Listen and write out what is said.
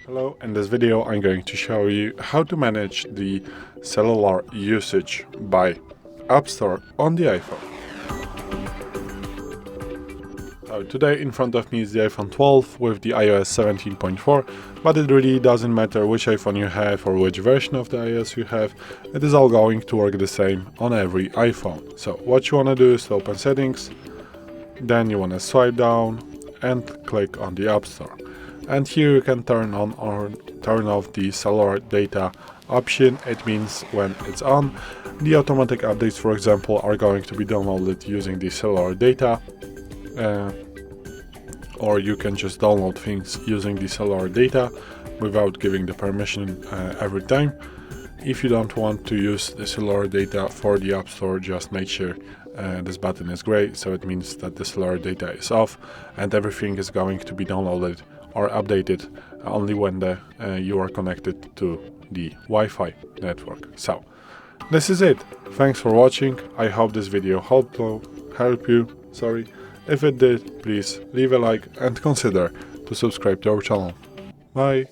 Hello, in this video I'm going to show you how to manage the cellular usage by App Store on the iPhone. So today in front of me is the iPhone 12 with the iOS 17.4, but it really doesn't matter which iPhone you have or which version of the iOS you have, it is all going to work the same on every iPhone. So what you want to do is to open settings, then you want to swipe down and click on the App Store. And here you can turn on or turn off the cellular data option. It means when it's on, the automatic updates, for example, are going to be downloaded using the cellular data, or you can just download things using the cellular data without giving the permission every time. If you don't want to use the cellular data for the App Store, just make sure this button is gray, so it means that the cellular data is off and everything is going to be downloaded or updated only when you are connected to the Wi-Fi network. So this is it. Thanks for watching. I hope this video helped you. If it did, please leave a like and consider to subscribe to our channel. Bye.